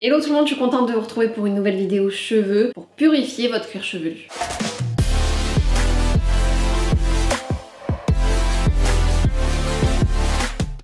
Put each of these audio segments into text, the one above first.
Hello tout le monde, je suis contente de vous retrouver pour une nouvelle vidéo cheveux pour purifier votre cuir chevelu.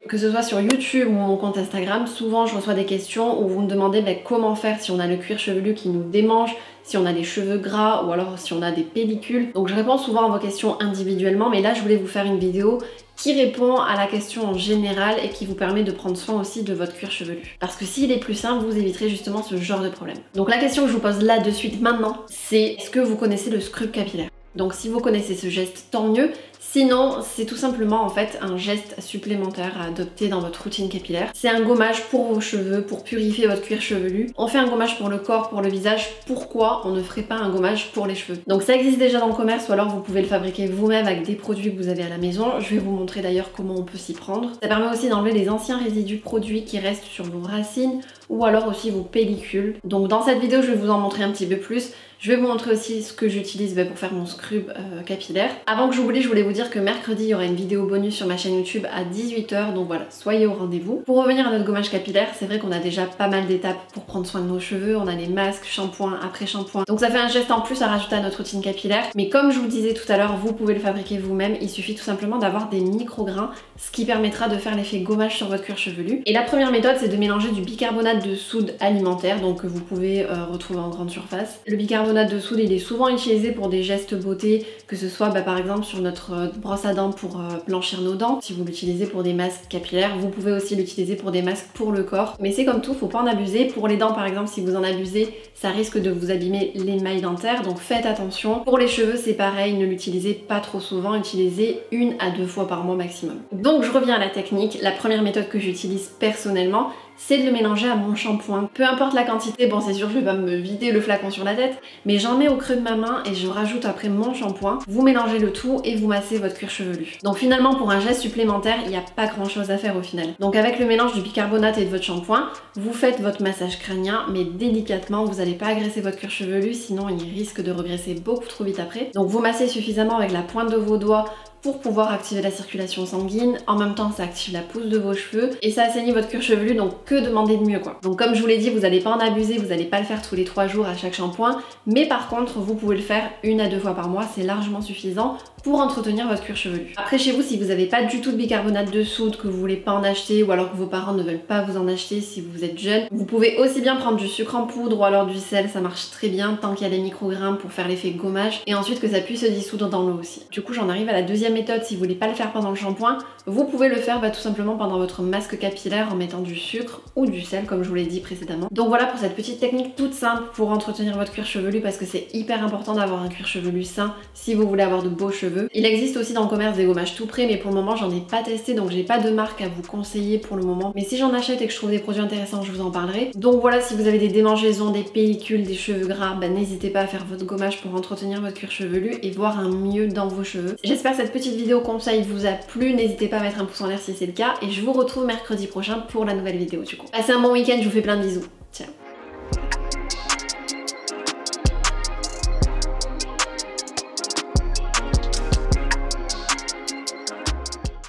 Que ce soit sur YouTube ou mon compte Instagram, souvent je reçois des questions où vous me demandez comment faire si on a le cuir chevelu qui nous démange, si on a les cheveux gras ou alors si on a des pellicules. Donc je réponds souvent à vos questions individuellement, mais là je voulais vous faire une vidéo qui répond à la question en général et qui vous permet de prendre soin aussi de votre cuir chevelu. Parce que s'il est plus simple, vous éviterez justement ce genre de problème. Donc la question que je vous pose là de suite maintenant, c'est est-ce que vous connaissez le scrub capillaire? Donc si vous connaissez ce geste, tant mieux. Sinon, c'est tout simplement en fait un geste supplémentaire à adopter dans votre routine capillaire. C'est un gommage pour vos cheveux, pour purifier votre cuir chevelu. On fait un gommage pour le corps, pour le visage. Pourquoi on ne ferait pas un gommage pour les cheveux? Donc ça existe déjà dans le commerce ou alors vous pouvez le fabriquer vous-même avec des produits que vous avez à la maison. Je vais vous montrer d'ailleurs comment on peut s'y prendre. Ça permet aussi d'enlever les anciens résidus produits qui restent sur vos racines ou alors aussi vos pellicules. Donc dans cette vidéo, je vais vous en montrer un petit peu plus. Je vais vous montrer aussi ce que j'utilise pour faire mon scrub capillaire. Avant que j'oublie, je voulais vous dire que mercredi, il y aura une vidéo bonus sur ma chaîne YouTube à 18 h, donc voilà, soyez au rendez-vous. Pour revenir à notre gommage capillaire, c'est vrai qu'on a déjà pas mal d'étapes pour prendre soin de nos cheveux. On a les masques, shampoing, après shampoing. Donc ça fait un geste en plus à rajouter à notre routine capillaire. Mais comme je vous disais tout à l'heure, vous pouvez le fabriquer vous-même. Il suffit tout simplement d'avoir des micro-grains, ce qui permettra de faire l'effet gommage sur votre cuir chevelu. Et la première méthode, c'est de mélanger du bicarbonate de soude alimentaire, donc que vous pouvez retrouver en grande surface. Le bicarbonate de soude, il est souvent utilisé pour des gestes beauté, que ce soit par exemple sur notre brosse à dents pour blanchir nos dents. Si vous l'utilisez pour des masques capillaires, vous pouvez aussi l'utiliser pour des masques pour le corps. Mais c'est comme tout, faut pas en abuser. Pour les dents par exemple, si vous en abusez, ça risque de vous abîmer l'émail dentaire, donc faites attention. Pour les cheveux, c'est pareil, ne l'utilisez pas trop souvent, utilisez 1 à 2 fois par mois maximum. Donc je reviens à la technique. La première méthode que j'utilise personnellement, c'est de le mélanger à mon shampoing. Peu importe la quantité, bon c'est sûr je vais pas me vider le flacon sur la tête, mais j'en mets au creux de ma main et je rajoute après mon shampoing. Vous mélangez le tout et vous massez votre cuir chevelu. Donc finalement pour un geste supplémentaire, il n'y a pas grand chose à faire au final. Donc avec le mélange du bicarbonate et de votre shampoing, vous faites votre massage crânien, mais délicatement, vous n'allez pas agresser votre cuir chevelu, sinon il risque de regresser beaucoup trop vite après. Donc vous massez suffisamment avec la pointe de vos doigts pour pouvoir activer la circulation sanguine. En même temps, ça active la pousse de vos cheveux et ça assainit votre cuir chevelu, donc que demander de mieux quoi. Donc comme je vous l'ai dit, vous n'allez pas en abuser, vous n'allez pas le faire tous les 3 jours à chaque shampoing, mais par contre, vous pouvez le faire 1 à 2 fois par mois, c'est largement suffisant pour entretenir votre cuir chevelu. Après chez vous, si vous n'avez pas du tout de bicarbonate de soude, que vous voulez pas en acheter ou alors que vos parents ne veulent pas vous en acheter si vous êtes jeune, vous pouvez aussi bien prendre du sucre en poudre ou alors du sel, ça marche très bien tant qu'il y a des micro-grains pour faire l'effet gommage et ensuite que ça puisse se dissoudre dans l'eau aussi. Du coup, j'en arrive à la deuxième méthode. Si vous voulez pas le faire pendant le shampoing, vous pouvez le faire tout simplement pendant votre masque capillaire en mettant du sucre ou du sel comme je vous l'ai dit précédemment. Donc voilà pour cette petite technique toute simple pour entretenir votre cuir chevelu parce que c'est hyper important d'avoir un cuir chevelu sain si vous voulez avoir de beaux cheveux. Il existe aussi dans le commerce des gommages tout prêts, mais pour le moment j'en ai pas testé donc j'ai pas de marque à vous conseiller pour le moment. Mais si j'en achète et que je trouve des produits intéressants, je vous en parlerai. Donc voilà, si vous avez des démangeaisons, des pellicules, des cheveux gras, n'hésitez pas à faire votre gommage pour entretenir votre cuir chevelu et voir un mieux dans vos cheveux. J'espère que cette petite vidéo conseil vous a plu, n'hésitez pas à mettre un pouce en l'air si c'est le cas et je vous retrouve mercredi prochain pour la nouvelle vidéo du coup. Passez un bon week-end, je vous fais plein de bisous.